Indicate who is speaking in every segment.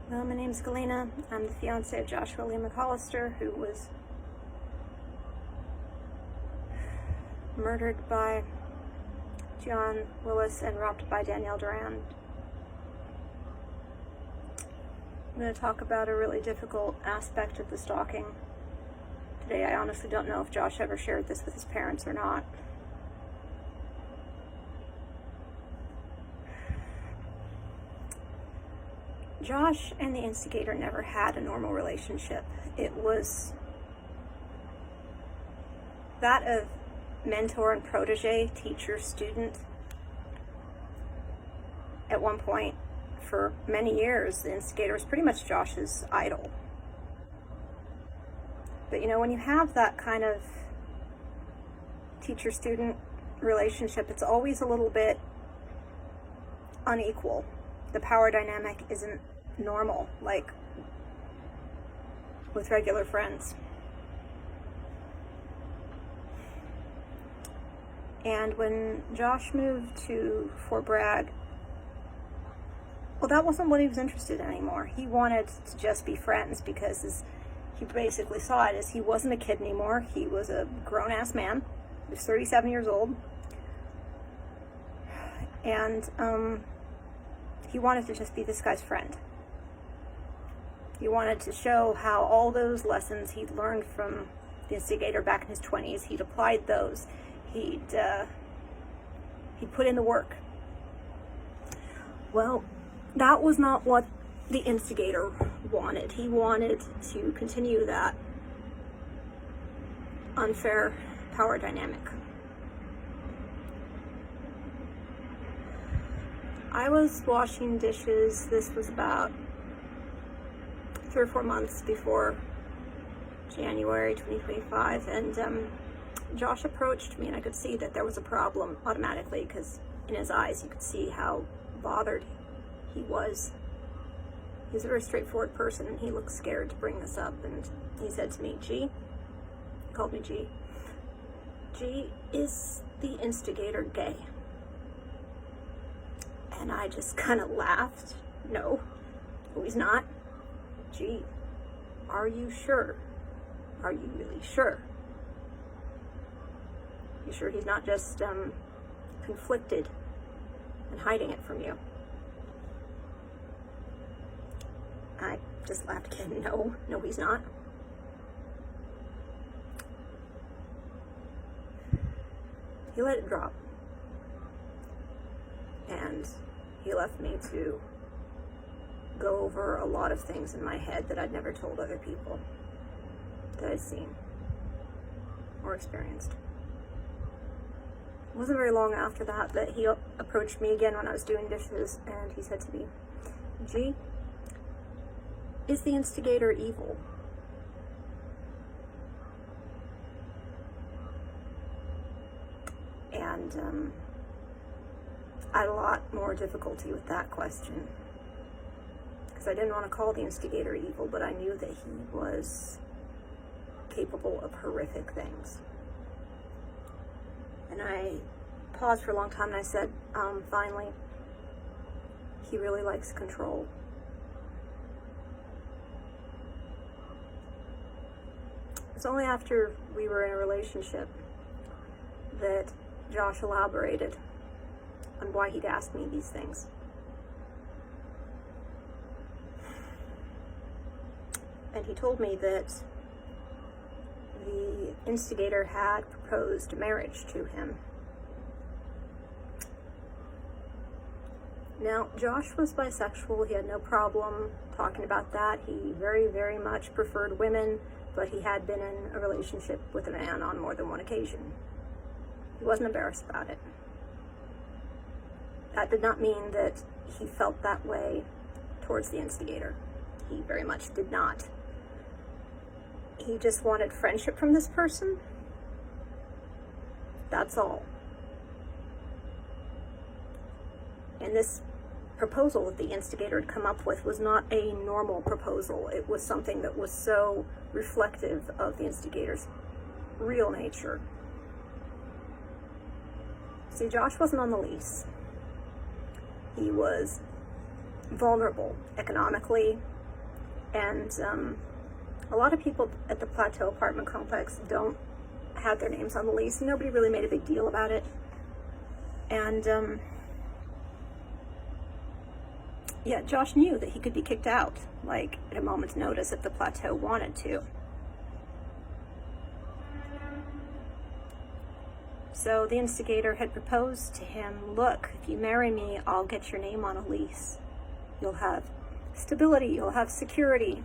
Speaker 1: Well, my name's Galena. I'm the fiancé of Joshua Lee McCollister, who was murdered by Deunn Willis and robbed by Danielle Durand. I'm going to talk about a really difficult aspect of the stalking today. I honestly don't know if Josh ever shared this with his parents or not. Josh and the instigator never had a normal relationship. It was that of mentor and protege, teacher, student. At one point, for many years, the instigator was pretty much Josh's idol. But you know, when you have that kind of teacher-student relationship, it's always a little bit unequal. The power dynamic isn't normal, like with regular friends. And when Josh moved to Fort Bragg, well, that wasn't what he was interested in anymore. He wanted to just be friends because he basically saw it as he wasn't a kid anymore. He was a grown-ass man. He was 37 years old. And he wanted to just be this guy's friend. He wanted to show how all those lessons he'd learned from the instigator back in his 20s, he'd applied those. He'd put in the work. Well, that was not what the instigator wanted. He wanted to continue that unfair power dynamic. I was washing dishes. This was about 3 or 4 months before January 2025, and Josh approached me, and I could see that there was a problem automatically because in his eyes you could see how bothered he was. He's a very straightforward person, and he looked scared to bring this up, and he said to me, G, he called me G, G, is the instigator gay? And I just kind of laughed. No, he's not. Gee, are you sure? Are you really sure? You sure he's not just conflicted and hiding it from you? I just laughed again. No, he's not. He let it drop. And he left me to go over a lot of things in my head that I'd never told other people that I'd seen or experienced. It wasn't very long after that he approached me again when I was doing dishes, and he said to me, G, is the instigator evil? And I had a lot more difficulty with that question because I didn't want to call the instigator evil, but I knew that he was capable of horrific things. And I paused for a long time, and I said, finally, he really likes control. It's only after we were in a relationship that Josh elaborated on why he'd asked me these things. And he told me that the instigator had proposed marriage to him. Now, Josh was bisexual. He had no problem talking about that. He very, very much preferred women, but he had been in a relationship with a man on more than one occasion. He wasn't embarrassed about it. That did not mean that he felt that way towards the instigator. He very much did not. He just wanted friendship from this person. That's all. And this proposal that the instigator had come up with was not a normal proposal. It was something that was so reflective of the instigator's real nature. See, Josh wasn't on the lease. He was vulnerable economically, And a lot of people at the Plateau apartment complex don't have their names on the lease. Nobody really made a big deal about it. And yeah, Josh knew that he could be kicked out, like, at a moment's notice if the Plateau wanted to. So the instigator had proposed to him, look, if you marry me, I'll get your name on a lease. You'll have stability, you'll have security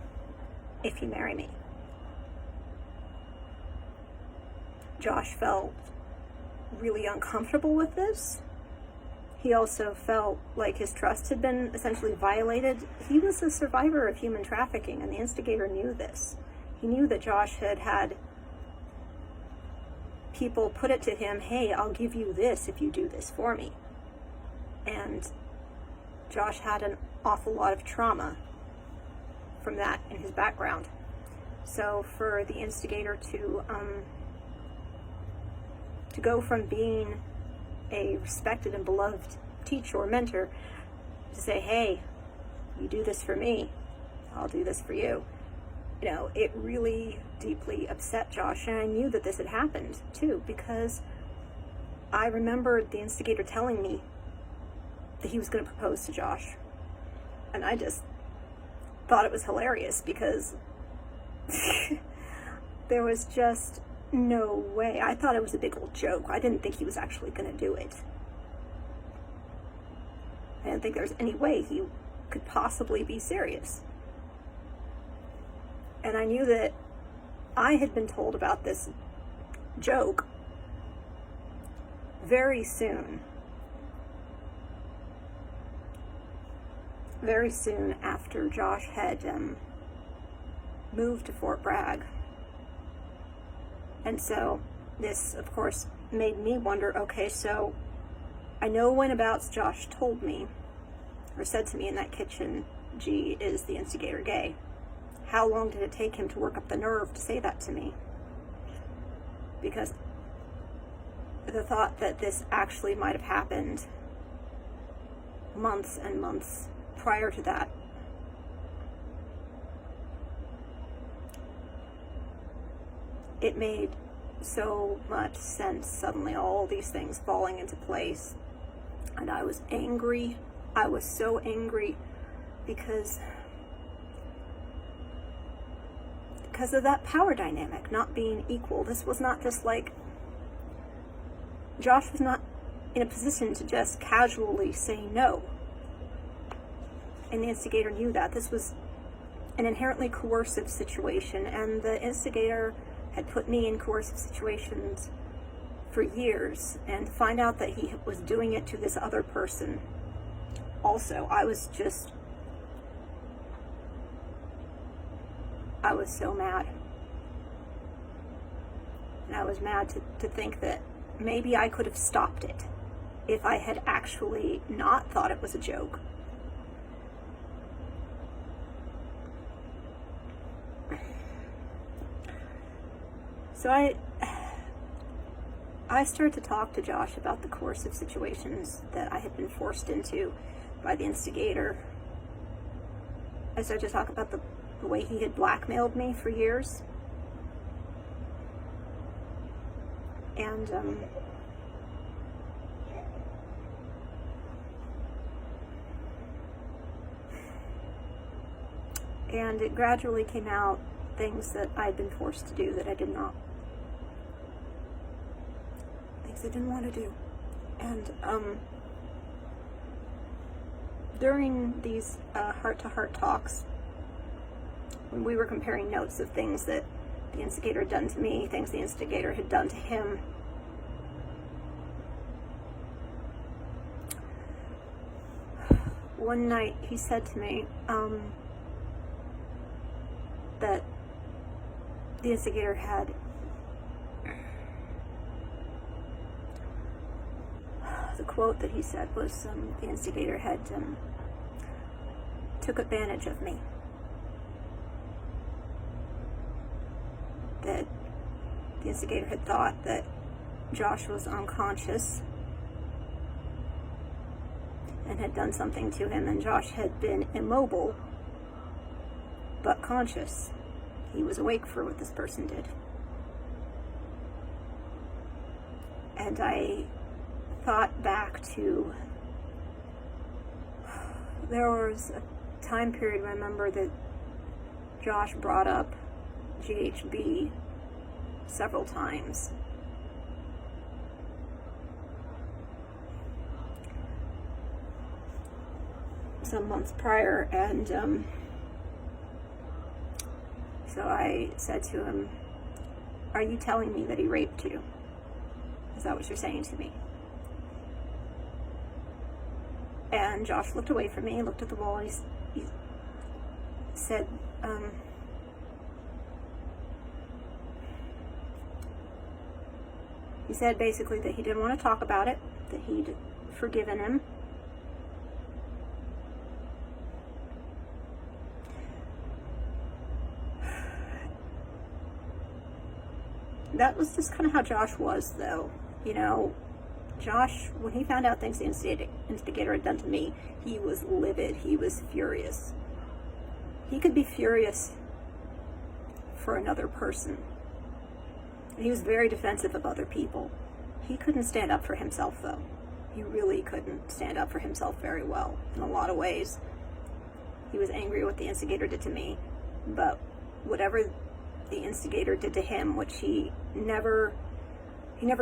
Speaker 1: if you marry me. Josh felt really uncomfortable with this. He also felt like his trust had been essentially violated. He was a survivor of human trafficking, and the instigator knew this. He knew that Josh had had people put it to him, hey, I'll give you this if you do this for me. And Josh had an awful lot of trauma from that in his background. So for the instigator to go from being a respected and beloved teacher or mentor to say, hey, you do this for me, I'll do this for you. You know, it really deeply upset Josh, and I knew that this had happened too, because I remembered the instigator telling me that he was going to propose to Josh, and I just thought it was hilarious because there was just no way. I thought it was a big old joke. I didn't think he was actually going to do it. I didn't think there was any way he could possibly be serious. And I knew that I had been told about this joke very soon after Josh had moved to Fort Bragg. And so this, of course, made me wonder, okay, so I know whenabouts Josh told me, or said to me in that kitchen, gee, is the instigator gay? How long did it take him to work up the nerve to say that to me? Because the thought that this actually might have happened months and months prior to that, it made so much sense suddenly, all these things falling into place. And I was angry. I was so angry because of that power dynamic not being equal. This was not just like, Josh was not in a position to just casually say no. And the instigator knew that. This was an inherently coercive situation, and the instigator had put me in coercive situations for years, and to find out that he was doing it to this other person also, I was so mad. And I was mad to think that maybe I could have stopped it if I had actually not thought it was a joke. So I started to talk to Josh about the coercive situations that I had been forced into by the instigator. I started to talk about the way he had blackmailed me for years. And it gradually came out, things that I'd been forced to do that I didn't want to do. And during these heart-to-heart talks, when we were comparing notes of things that the instigator had done to me, things the instigator had done to him, one night he said to me that the instigator had the quote that he said was the instigator had took advantage of me. That the instigator had thought that Josh was unconscious and had done something to him, and Josh had been immobile but conscious. He was awake for what this person did. And I thought back to, there was a time period, I remember, that Josh brought up GHB several times. Some months prior, and so I said to him, "Are you telling me that he raped you? Is that what you're saying to me?" And Josh looked away from me, looked at the wall, and he said, he said basically that he didn't want to talk about it, that he'd forgiven him. That was just kind of how Josh was, though. You know, Josh, when he found out things the instigator had done to me, he was livid. He was furious. He could be furious for another person. He was very defensive of other people. He couldn't stand up for himself, though. He really couldn't stand up for himself very well in a lot of ways. He was angry at what the instigator did to me, but whatever the instigator did to him, which he never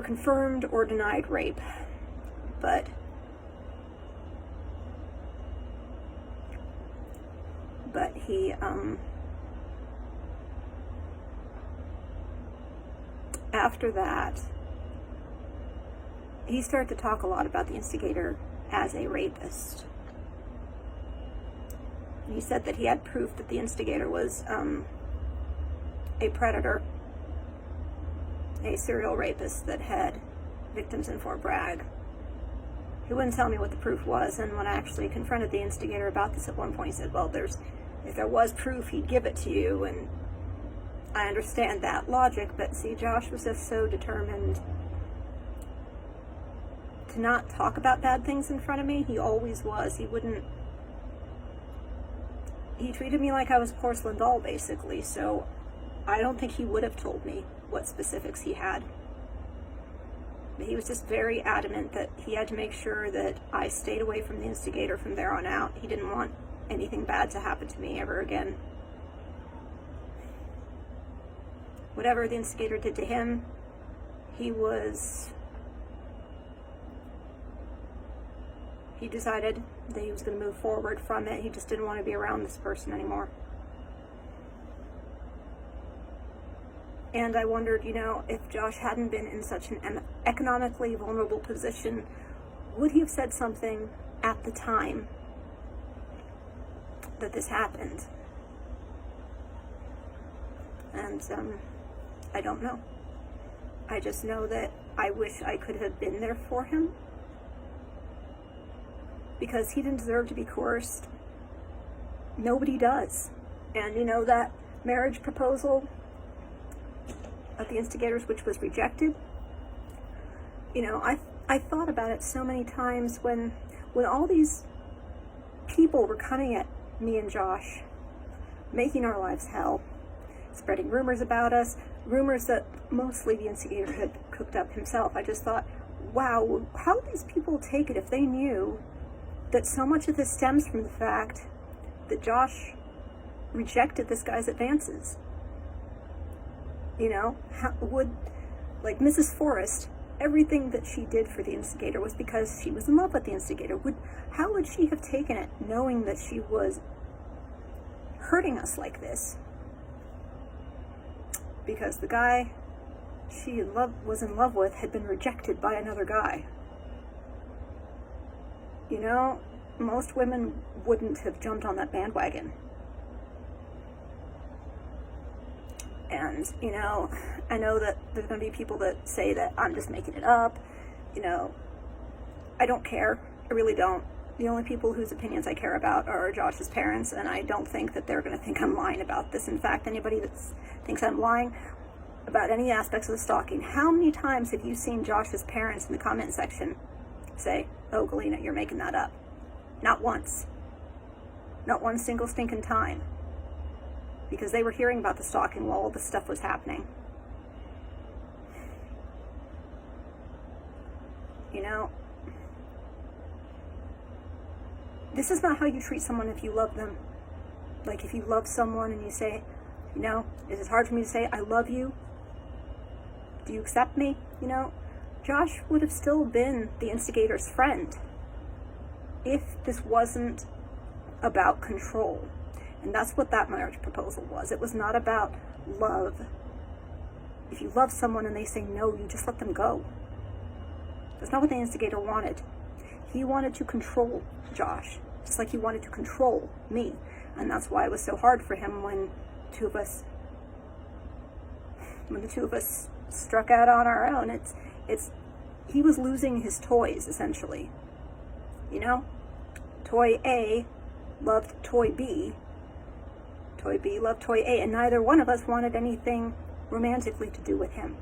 Speaker 1: confirmed or denied rape, but he after that he started to talk a lot about the instigator as a rapist. He said that he had proof that the instigator was a predator, a serial rapist that had victims in Fort Bragg. He wouldn't tell me what the proof was, and when I actually confronted the instigator about this at one point, he said, well, if there was proof, he'd give it to you, and I understand that logic, but see, Josh was just so determined to not talk about bad things in front of me. He always was. He treated me like I was a porcelain doll, basically, so I don't think he would have told me what specifics he had. But he was just very adamant that he had to make sure that I stayed away from the instigator from there on out. He didn't want anything bad to happen to me ever again. Whatever the instigator did to him, he decided that he was going to move forward from it. He just didn't want to be around this person anymore. And I wondered, if Josh hadn't been in such an economically vulnerable position, would he have said something at the time that this happened? And I don't know. I just know that I wish I could have been there for him, because he didn't deserve to be coerced. Nobody does. And that marriage proposal of the instigators, which was rejected, I thought about it so many times when all these people were coming at me and Josh, making our lives hell, spreading rumors about us, rumors that mostly the instigator had cooked up himself. I just thought, wow, how would these people take it if they knew that so much of this stems from the fact that Josh rejected this guy's advances? How would, like Mrs. Forrest, everything that she did for the instigator was because she was in love with the instigator. How would she have taken it, knowing that she was hurting us like this? Because the guy she was in love with had been rejected by another guy. Most women wouldn't have jumped on that bandwagon. And, I know that there's going to be people that say that I'm just making it up. I don't care. I really don't. The only people whose opinions I care about are Josh's parents, and I don't think that they're going to think I'm lying about this. In fact, anybody that thinks I'm lying about any aspects of the stalking, how many times have you seen Josh's parents in the comment section say, oh, Galena, you're making that up? Not once. Not one single stinking time. because they were hearing about the stalking while all this stuff was happening. You know, this is not how you treat someone if you love them. Like, if you love someone and you say, you know, is it hard for me to say, I love you? Do you accept me? You know, Josh would have still been the instigator's friend if this wasn't about control. And that's what that marriage proposal was. It was not about love. If you love someone and they say no, you just let them go. That's not what the instigator wanted. He wanted to control Josh, just like he wanted to control me. And that's why it was so hard for him when the two of us struck out on our own. He was losing his toys, essentially. You know? Toy A loved Toy B. Toy B loved Toy A, and neither one of us wanted anything romantically to do with him.